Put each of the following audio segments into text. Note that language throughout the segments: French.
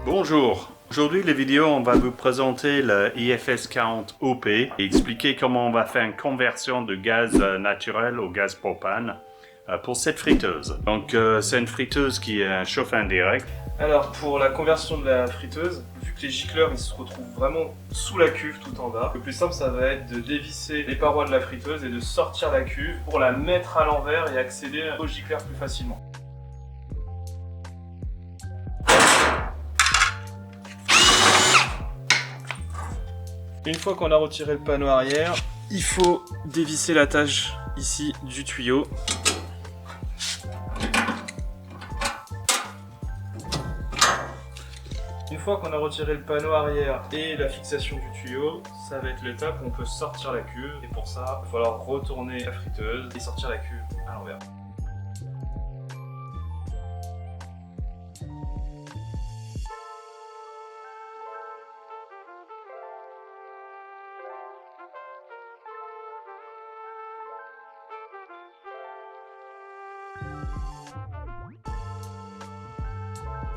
Bonjour, aujourd'hui la vidéo on va vous présenter le IFS 40 OP et expliquer comment on va faire une conversion de gaz naturel au gaz propane pour cette friteuse. Donc c'est une friteuse qui chauffe indirect. Alors pour la conversion de la friteuse, vu que les gicleurs ils se retrouvent vraiment sous la cuve tout en bas, le plus simple ça va être de dévisser les parois de la friteuse et de sortir la cuve pour la mettre à l'envers et accéder aux gicleurs plus facilement. Une fois qu'on a retiré le panneau arrière, il faut dévisser l'attache ici du tuyau. Une fois qu'on a retiré le panneau arrière et la fixation du tuyau, ça va être l'étape où on peut sortir la cuve. Et pour ça, il va falloir retourner la friteuse et sortir la cuve à l'envers.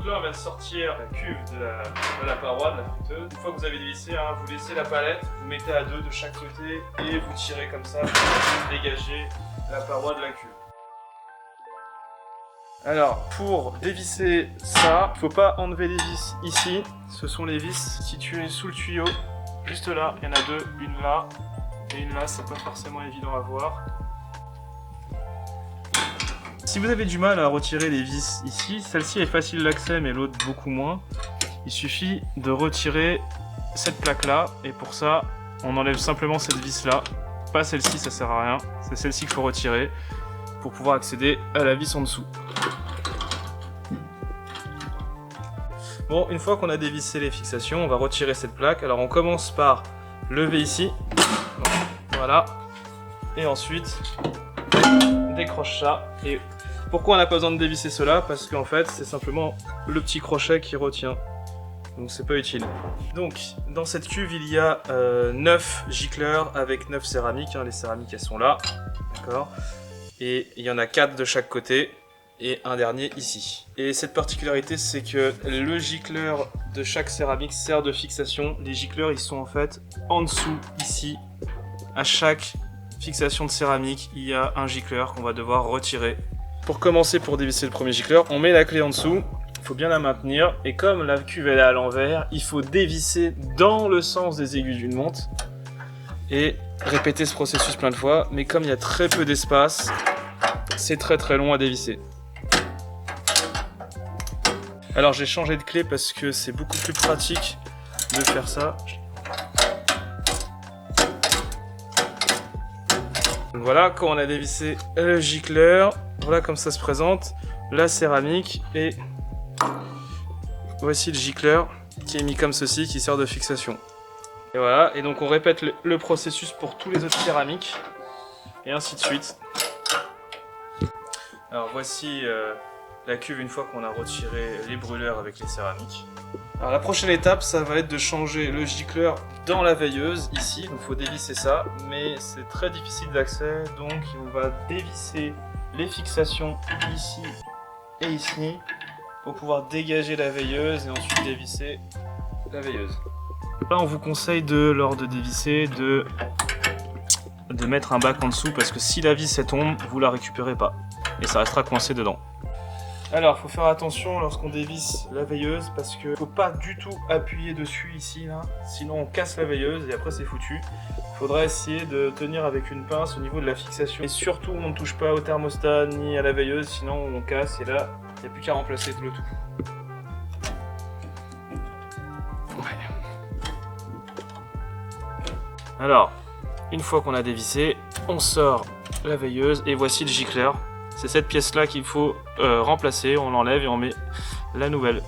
Là, on va sortir la cuve de la paroi de la friteuse. Une fois que vous avez dévissé, vous laissez la palette, vous mettez à deux de chaque côté et vous tirez comme ça pour dégager la paroi de la cuve. Alors, pour dévisser ça, il ne faut pas enlever les vis ici. Ce sont les vis situées sous le tuyau. Juste là, il y en a deux, une là et une là, c'est pas forcément évident à voir. Si vous avez du mal à retirer les vis ici, celle-ci est facile d'accès mais l'autre beaucoup moins. Il suffit de retirer cette plaque là et pour ça on enlève simplement cette vis là. Pas celle-ci, ça sert à rien, c'est celle-ci qu'il faut retirer pour pouvoir accéder à la vis en dessous. Bon, une fois qu'on a dévissé les fixations, on va retirer cette plaque. Alors on commence par lever ici, voilà, et ensuite décroche ça. Et pourquoi on n'a pas besoin de dévisser cela? Parce qu'en fait c'est simplement le petit crochet qui retient, donc c'est pas utile. Donc dans cette cuve il y a 9 gicleurs avec 9 céramiques, les céramiques elles sont là, d'accord, et il y en a 4 de chaque côté et un dernier ici. Et cette particularité c'est que le gicleur de chaque céramique sert de fixation. Les gicleurs ils sont en fait en dessous ici. À chaque fixation de céramique il y a un gicleur qu'on va devoir retirer. Pour commencer, pour dévisser le premier gicleur, on met la clé en dessous, il faut bien la maintenir, et comme la cuve elle est à l'envers, il faut dévisser dans le sens des aiguilles d'une montre et répéter ce processus plein de fois, mais comme il y a très peu d'espace, c'est très long à dévisser. Alors j'ai changé de clé parce que c'est beaucoup plus pratique de faire ça. Voilà, quand on a dévissé le gicleur, voilà comme ça se présente, la céramique, et voici le gicleur qui est mis comme ceci, qui sert de fixation. Et voilà, et donc on répète le processus pour tous les autres céramiques, et ainsi de suite. Alors voici la cuve une fois qu'on a retiré les brûleurs avec les céramiques. Alors la prochaine étape, ça va être de changer le gicleur dans la veilleuse, ici, donc il faut dévisser ça, mais c'est très difficile d'accès, donc on va dévisser les fixations ici et ici, pour pouvoir dégager la veilleuse et ensuite dévisser la veilleuse. Là on vous conseille lors de dévisser, de mettre un bac en dessous, parce que si la vis elle tombe, vous la récupérez pas, et ça restera coincé dedans. Alors, il faut faire attention lorsqu'on dévisse la veilleuse parce qu'il ne faut pas du tout appuyer dessus ici, là, sinon on casse la veilleuse et après c'est foutu. Il faudra essayer de tenir avec une pince au niveau de la fixation. Et surtout, on ne touche pas au thermostat ni à la veilleuse, sinon on casse et là, il n'y a plus qu'à remplacer le tout. Alors, une fois qu'on a dévissé, on sort la veilleuse et voici le gicleur. C'est cette pièce-là qu'il faut remplacer, on l'enlève et on met la nouvelle.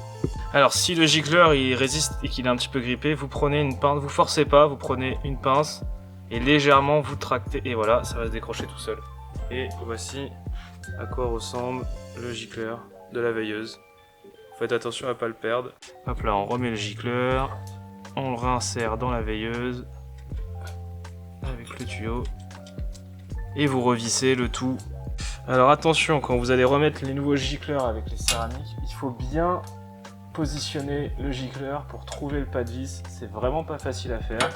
Alors si le gicleur il résiste et qu'il est un petit peu grippé, vous prenez une pince, vous forcez pas, vous prenez une pince et légèrement vous tractez et voilà, ça va se décrocher tout seul. Et voici à quoi ressemble le gicleur de la veilleuse. Faites attention à ne pas le perdre. Hop là, on remet le gicleur, on le réinsère dans la veilleuse avec le tuyau et vous revissez le tout. Alors attention, quand vous allez remettre les nouveaux gicleurs avec les céramiques, il faut bien positionner le gicleur pour trouver le pas de vis. C'est vraiment pas facile à faire.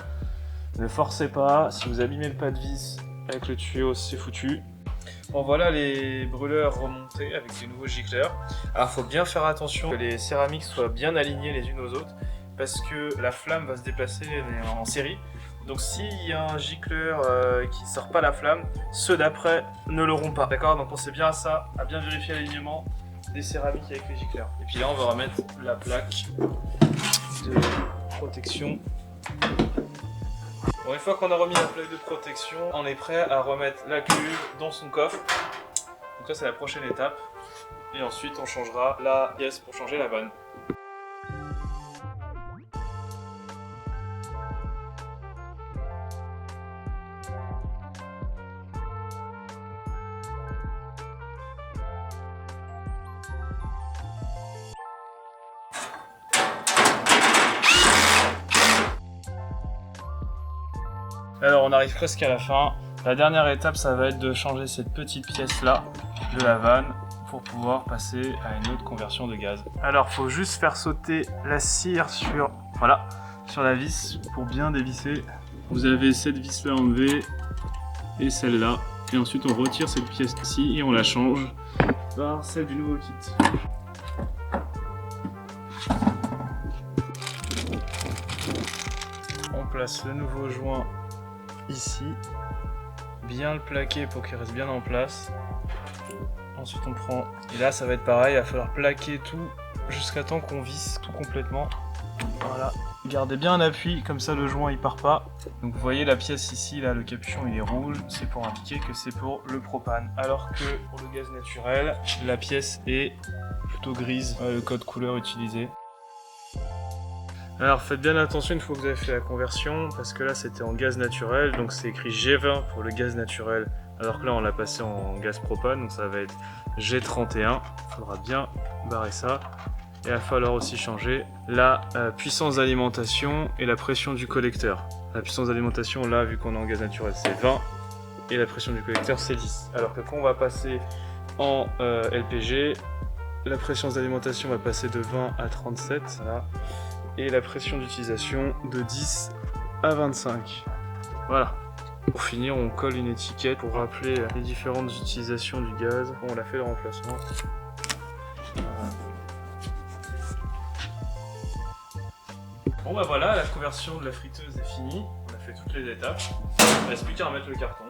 Ne forcez pas, si vous abîmez le pas de vis avec le tuyau, c'est foutu. Bon, voilà les brûleurs remontés avec des nouveaux gicleurs. Alors faut bien faire attention que les céramiques soient bien alignées les unes aux autres parce que la flamme va se déplacer en série. Donc s'il y a un gicleur qui sort pas la flamme, ceux d'après ne l'auront pas. D'accord? Donc pensez bien à ça, à bien vérifier l'alignement des céramiques avec les gicleurs. Et puis là on va remettre la plaque de protection. Bon, une fois qu'on a remis la plaque de protection, on est prêt à remettre la cuve dans son coffre. Donc ça c'est la prochaine étape. Et ensuite on changera la pièce pour changer la vanne. Alors on arrive presque à la fin. La dernière étape ça va être de changer cette petite pièce là de la vanne pour pouvoir passer à une autre conversion de gaz. Alors faut juste faire sauter la cire sur, voilà, sur la vis pour bien dévisser. Vous avez cette vis là enlevée et celle-là. Et ensuite on retire cette pièce-ci et on la change par celle du nouveau kit. On place le nouveau joint ici, bien le plaquer pour qu'il reste bien en place. Ensuite on prend, et là ça va être pareil, il va falloir plaquer tout jusqu'à temps qu'on visse tout complètement. Voilà, gardez bien un appui, comme ça le joint il part pas. Donc vous voyez la pièce ici, là le capuchon il est rouge, c'est pour indiquer que c'est pour le propane. Alors que pour le gaz naturel, la pièce est plutôt grise, le code couleur utilisé. Alors faites bien attention une fois que vous avez fait la conversion, parce que là c'était en gaz naturel, donc c'est écrit G20 pour le gaz naturel, alors que là on l'a passé en gaz propane, donc ça va être G31, il faudra bien barrer ça. Et il va falloir aussi changer la puissance d'alimentation et la pression du collecteur. La puissance d'alimentation là, vu qu'on est en gaz naturel, c'est 20, et la pression du collecteur c'est 10. Alors que quand on va passer en LPG, la pression d'alimentation va passer de 20 à 37, voilà. Et la pression d'utilisation de 10 à 25. Voilà. Pour finir, on colle une étiquette pour rappeler les différentes utilisations du gaz. Bon, on a fait le remplacement. Voilà. Bon bah voilà, la conversion de la friteuse est finie. On a fait toutes les étapes. Il ne reste plus qu'à remettre le carton.